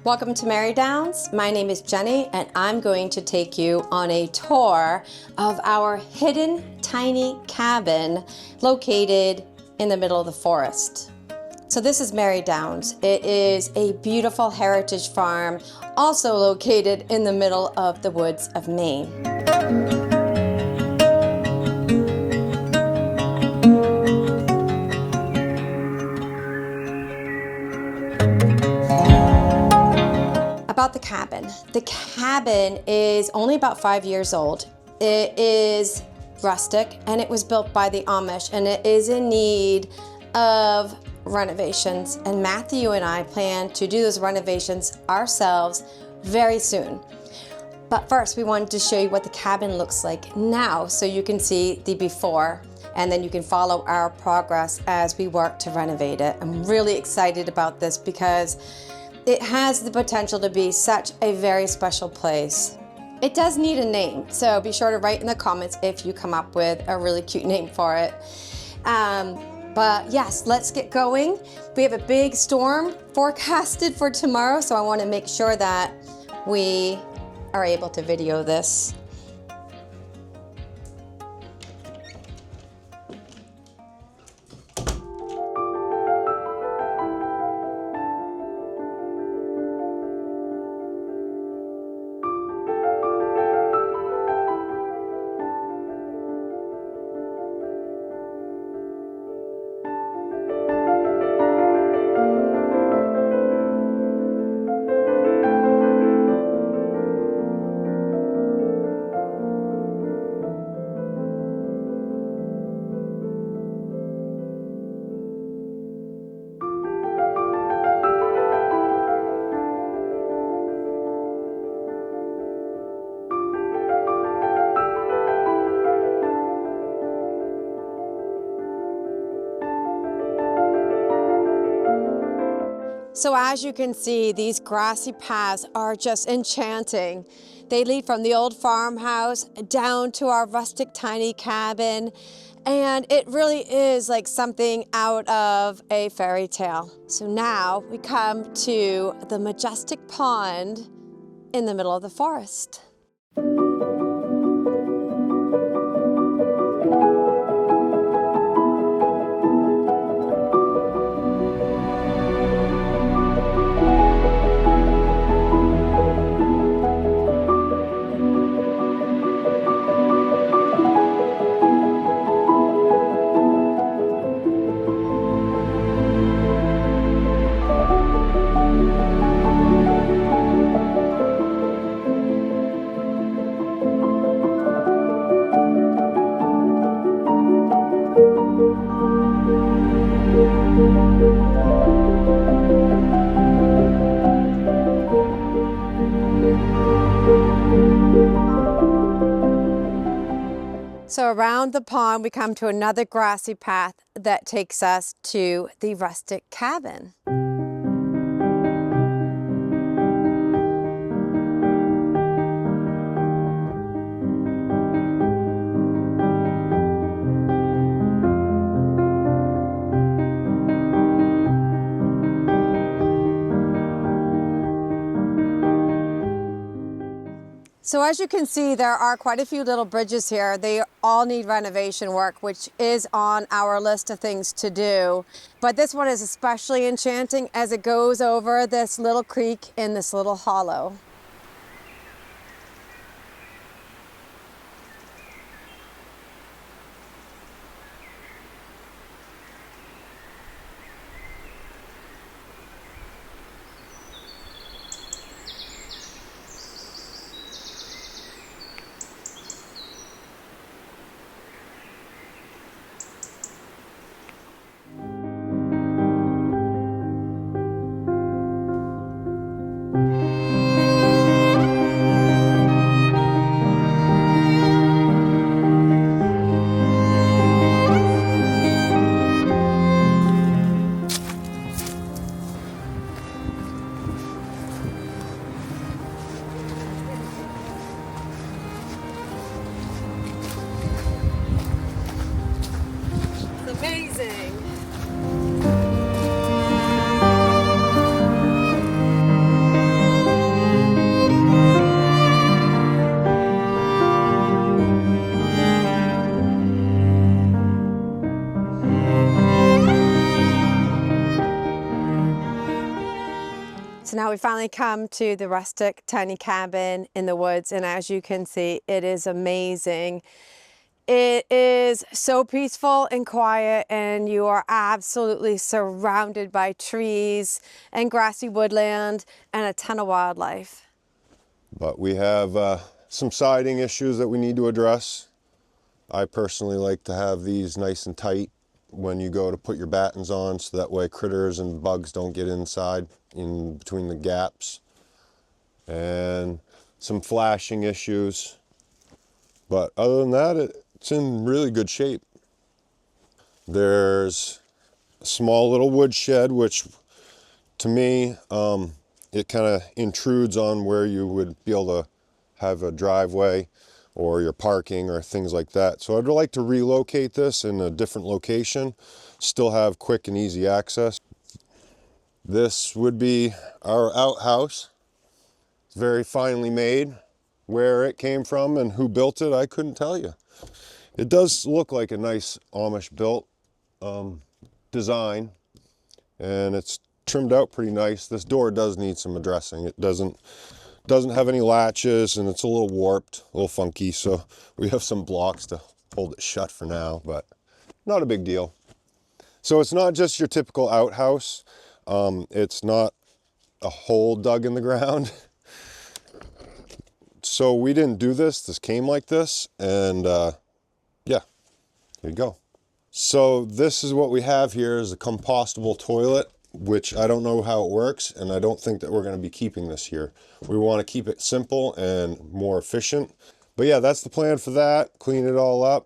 Welcome to Mary Downs. My name is Jenny and I'm going to take you on a tour of our hidden tiny cabin located in the middle of the forest. So this is Mary Downs. It is a beautiful heritage farm also located in the middle of the woods of Maine. About the cabin. The cabin is only about 5 years old. It is rustic and it was built by the Amish and it is in need of renovations. And Matthew and I plan to do those renovations ourselves very soon. But first we wanted to show you what the cabin looks like now so you can see the before and then you can follow our progress as we work to renovate it. I'm really excited about this because it has the potential to be such a very special place. It does need a name, so be sure to write in the comments if you come up with a really cute name for it. But yes, let's get going. We have a big storm forecasted for tomorrow, so I want to make sure that we are able to video this. So as you can see, these grassy paths are just enchanting. They lead from the old farmhouse down to our rustic tiny cabin, and it really is like something out of a fairy tale. So now we come to the majestic pond in the middle of the forest. So around the pond, we come to another grassy path that takes us to the rustic cabin. So as you can see, there are quite a few little bridges here. They all need renovation work, which is on our list of things to do. But this one is especially enchanting as it goes over this little creek in this little hollow. So now we finally come to the rustic tiny cabin in the woods, and as you can see, it is amazing. It is so peaceful and quiet, and you are absolutely surrounded by trees and grassy woodland and a ton of wildlife. But we have some siding issues that we need to address. I personally like to have these nice and tight when you go to put your battens on, so that way critters and bugs don't get inside in between the gaps. And some flashing issues. But other than that, it's in really good shape. There's a small little wood shed, which to me, it kind of intrudes on where you would be able to have a driveway or your parking or things like that. So I'd like to relocate this in a different location, still have quick and easy access. This would be our outhouse. It's very finely made. Where it came from and who built it, I couldn't tell you. It does look like a nice Amish built design, and it's trimmed out pretty nice. This door does need some addressing. It doesn't have any latches, and it's a little warped, a little funky, so we have some blocks to hold it shut for now, but not a big deal. So it's not just your typical outhouse. It's not a hole dug in the ground. So we didn't do this. This came like this, and yeah, here you go. So this is what we have here, is a compostable toilet, which I don't know how it works, and I don't think that we're going to be keeping this here. We want to keep it simple and more efficient. But yeah, that's the plan for that. Clean it all up.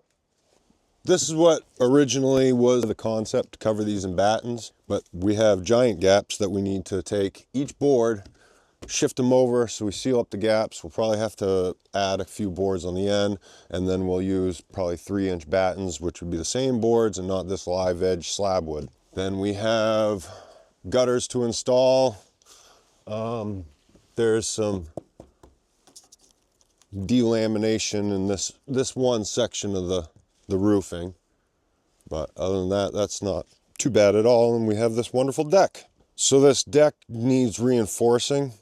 This is what originally was the concept, to cover these in battens, but we have giant gaps that we need to take each board, shift them over so we seal up the gaps. We'll probably have to add a few boards on the end, and then we'll use probably 3-inch battens, which would be the same boards and not this live edge slab wood. Then we have gutters to install. There's some delamination in this one section of the roofing, but other than that, that's not too bad at all. And we have this wonderful deck. So this deck needs reinforcing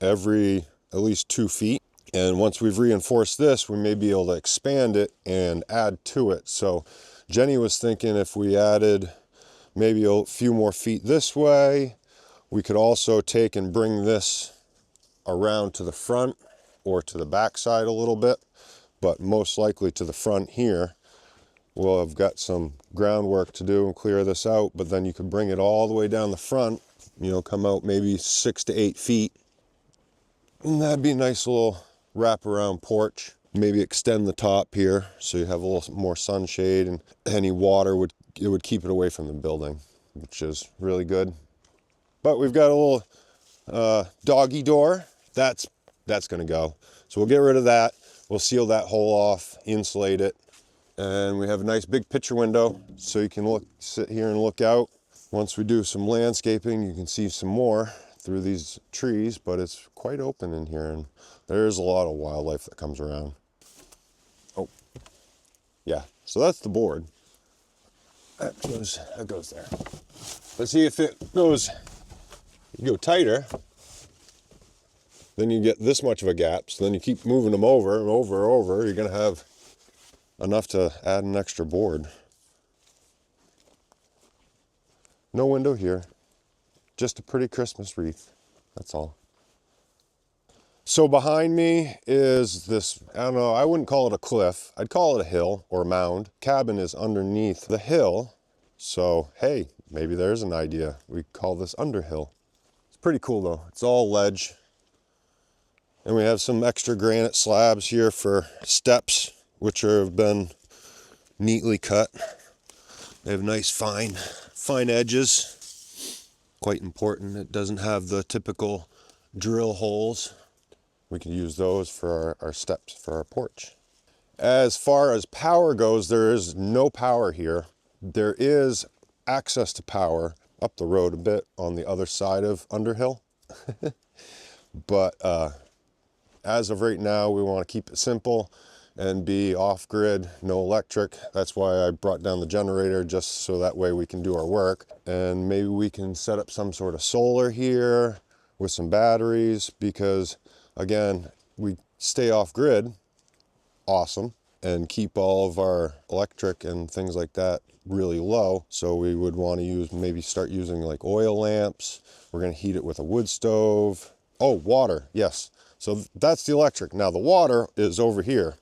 every at least 2 feet, and once we've reinforced this, we may be able to expand it and add to it. So Jenny was thinking if we added maybe a few more feet this way, we could also take and bring this around to the front or to the back side a little bit, but most likely to the front here. We'll have got some groundwork to do and clear this out, but then you could bring it all the way down the front, you know, come out maybe 6 to 8 feet. And that'd be a nice little wraparound porch. Maybe extend the top here so you have a little more sunshade, and any water would keep it away from the building, which is really good. But we've got a little doggy door. That's gonna go. So we'll get rid of that. We'll seal that hole off, insulate it, and we have a nice big picture window so you can sit here and look out. Once we do some landscaping, you can see some more through these trees, but it's quite open in here, and there's a lot of wildlife that comes around. Oh, yeah, so that's the board. That goes there. Let's see if it goes, you go tighter, then you get this much of a gap, so then you keep moving them over and over and over, you're gonna have enough to add an extra board. No window here, just a pretty Christmas wreath, that's all. So behind me is this, I don't know, I wouldn't call it a cliff, I'd call it a hill or a mound. Cabin is underneath the hill, so hey, maybe there's an idea. We call this Underhill. It's pretty cool though, it's all ledge. And we have some extra granite slabs here for steps, which have been neatly cut. They have nice fine edges. Quite important. It doesn't have the typical drill holes. We can use those for our steps for our porch. As far as power goes, there is no power here. There is access to power up the road a bit on the other side of Underhill. But as of right now, we want to keep it simple and be off-grid, no electric. That's why I brought down the generator, just so that way we can do our work. And maybe we can set up some sort of solar here, with some batteries, because again, we stay off grid, awesome, and keep all of our electric and things like that really low. So we would want to use, maybe start using like oil lamps. We're going to heat it with a wood stove. Oh, water, yes. So that's the electric. Now the water is over here.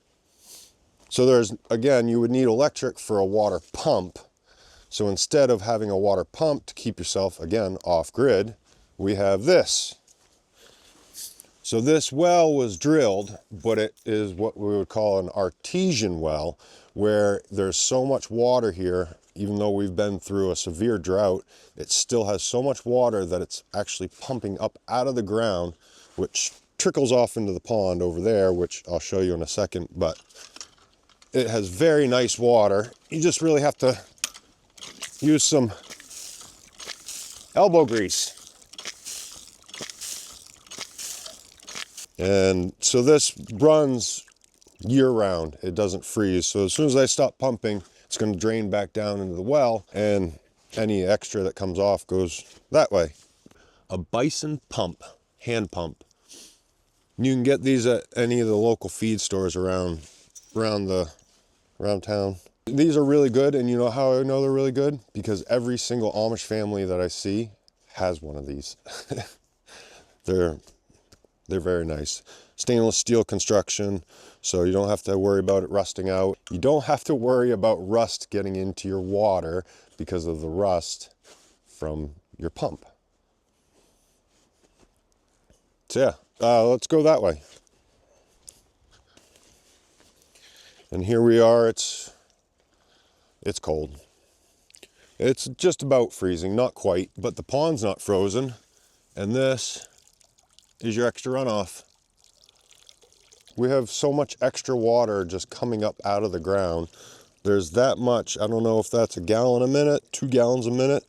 So there's, again, you would need electric for a water pump. So instead of having a water pump to keep yourself, again, off grid, we have this. So this well was drilled, but it is what we would call an artesian well, where there's so much water here, even though we've been through a severe drought, it still has so much water that it's actually pumping up out of the ground, which trickles off into the pond over there, which I'll show you in a second, but it has very nice water. You just really have to use some elbow grease. And so this runs year round. It doesn't freeze. So as soon as I stop pumping, it's going to drain back down into the well, and any extra that comes off goes that way. A Bison pump, hand pump. You can get these at any of the local feed stores around town. These are really good, and you know how I know they're really good? Because every single Amish family that I see has one of these. They're very nice. Stainless steel construction, so you don't have to worry about it rusting out. You don't have to worry about rust getting into your water because of the rust from your pump. So yeah, let's go that way. And here we are. It's cold. It's just about freezing, not quite, but the pond's not frozen. And this is your extra runoff. We have so much extra water just coming up out of the ground. There's that much. I don't know if that's a gallon a minute, 2 gallons a minute,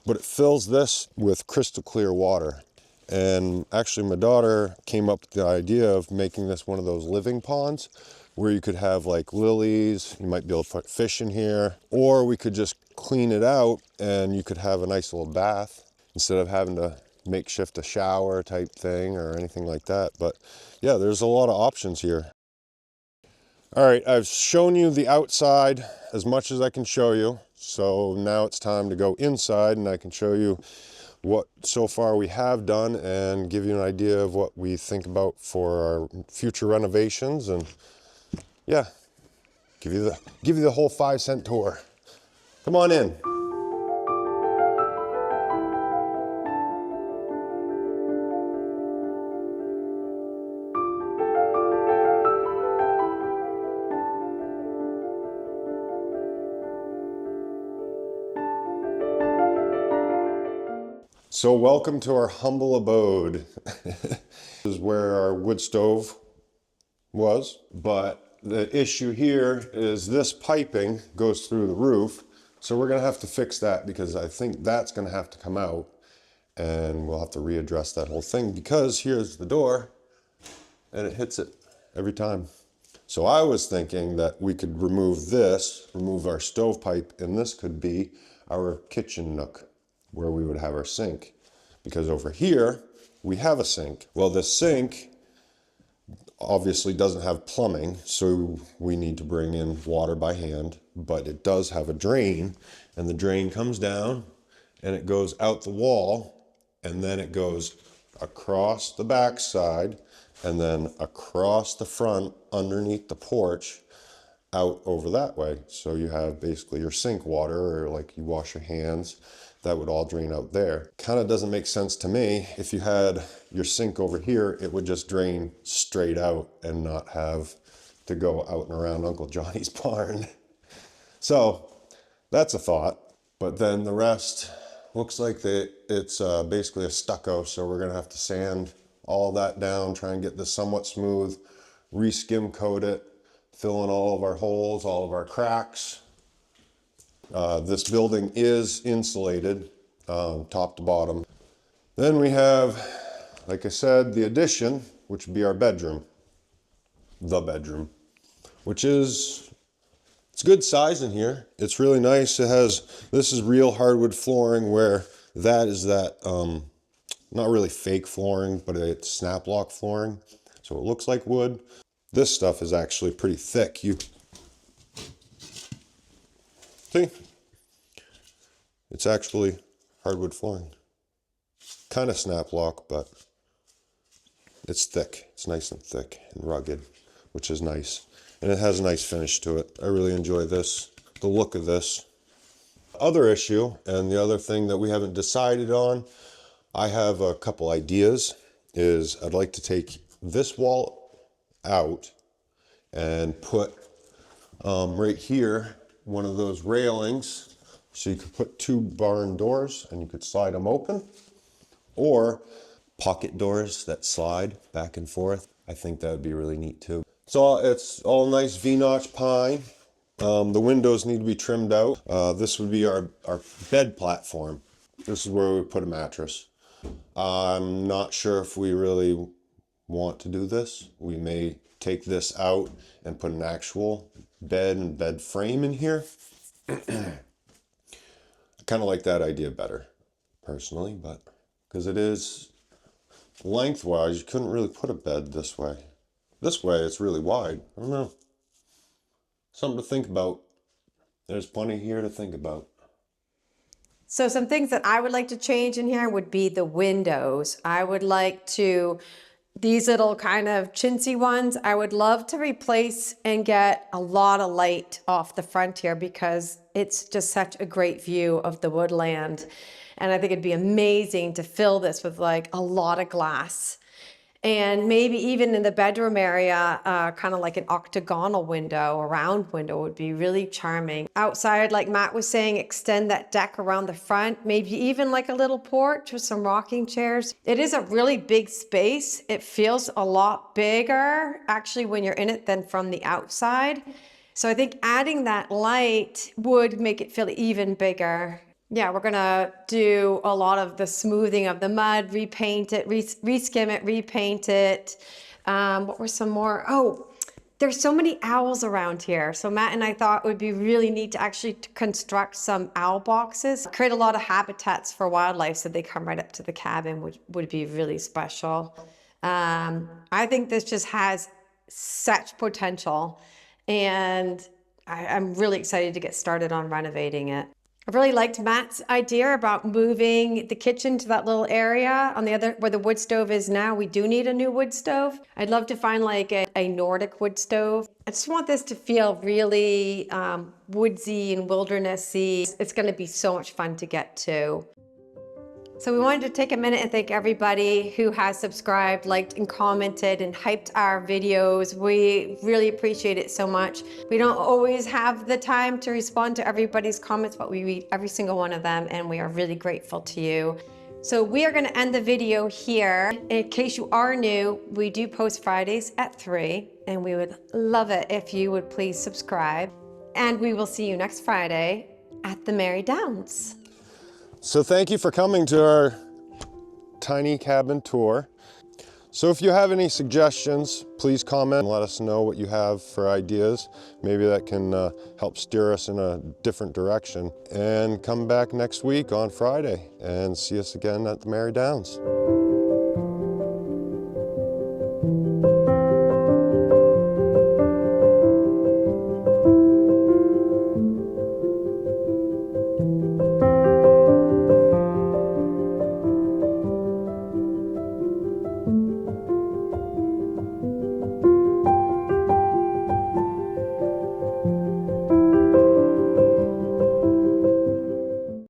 but it fills this with crystal clear water. And actually my daughter came up with the idea of making this one of those living ponds where you could have like lilies, you might be able to put fish in here, or we could just clean it out and you could have a nice little bath instead of having to makeshift a shower type thing or anything like that. But yeah, there's a lot of options here. All right, I've shown you the outside as much as I can show you. So now it's time to go inside, and I can show you what so far we have done and give you an idea of what we think about for our future renovations. And yeah, give you the whole 5-cent tour. Come on in. So welcome to our humble abode. This is where our wood stove was, but the issue here is this piping goes through the roof. So we're gonna have to fix that, because I think that's gonna have to come out, and we'll have to readdress that whole thing, because here's the door and it hits it every time. So I was thinking that we could remove our stovepipe, and this could be our kitchen nook where we would have our sink, because over here we have a sink. Well, this sink obviously doesn't have plumbing, so we need to bring in water by hand, but it does have a drain, and the drain comes down and it goes out the wall, and then it goes across the back side and then across the front underneath the porch out over that way. So you have basically your sink water, or like you wash your hands, that would all drain out there. Kind of doesn't make sense to me. If you had your sink over here, it would just drain straight out and not have to go out and around Uncle Johnny's barn. So that's a thought. But then the rest looks like it's basically a stucco, so we're gonna have to sand all that down, try and get this somewhat smooth, re-skim coat it, fill in all of our holes, all of our cracks. This building is insulated top to bottom. Then we have, like I said, the addition, which would be our bedroom, the bedroom, which is, it's good size in here. It's really nice. This is real hardwood flooring, where that is that not really fake flooring, but it's snap lock flooring. So it looks like wood. This stuff is actually pretty thick. You see, it's actually hardwood flooring. Kind of snap lock, but it's thick. It's nice and thick and rugged, which is nice. And it has a nice finish to it. I really enjoy this, the look of this. Other issue, and the other thing that we haven't decided on, I have a couple ideas, is I'd like to take this wall out and put right here one of those railings, so you could put 2 barn doors and you could slide them open, or pocket doors that slide back and forth. I think that would be really neat too. So it's all nice V-notch pine. The windows need to be trimmed out. This would be our bed platform. This is where we put a mattress. I'm not sure if we really want to do this. We may take this out and put an actual bed and bed frame in here. I kind of like that idea better, personally, but because it is lengthwise, you couldn't really put a bed this way. This way, it's really wide. I don't know. Something to think about. There's plenty here to think about. So some things that I would like to change in here would be the windows. I would like to, these little kind of chintzy ones, I would love to replace and get a lot of light off the front here, because it's just such a great view of the woodland. And I think it'd be amazing to fill this with like a lot of glass. And maybe even in the bedroom area, kind of like an octagonal window, a round window would be really charming. Outside, like Matt was saying, extend that deck around the front, maybe even like a little porch with some rocking chairs. It is a really big space. It feels a lot bigger actually when you're in it than from the outside. So I think adding that light would make it feel even bigger. Yeah, we're gonna do a lot of the smoothing of the mud, repaint it, reskim it, repaint it. What were some more? Oh, there's so many owls around here. So Matt and I thought it would be really neat to actually construct some owl boxes, create a lot of habitats for wildlife so they come right up to the cabin, which would be really special. I think this just has such potential, and I'm really excited to get started on renovating it. I really liked Matt's idea about moving the kitchen to that little area on the other, where the wood stove is now. We do need a new wood stove. I'd love to find like a Nordic wood stove. I just want this to feel really woodsy and wildernessy. It's gonna be so much fun to get to. So we wanted to take a minute and thank everybody who has subscribed, liked, and commented and hyped our videos. We really appreciate it so much. We don't always have the time to respond to everybody's comments, but we read every single one of them, and we are really grateful to you. So we are gonna end the video here. In case you are new, we do post Fridays at 3, and we would love it if you would please subscribe. And we will see you next Friday at the Mary Downs. So thank you for coming to our tiny cabin tour. So if you have any suggestions, please comment and let us know what you have for ideas. Maybe that can help steer us in a different direction. And come back next week on Friday and see us again at the Mary Downs.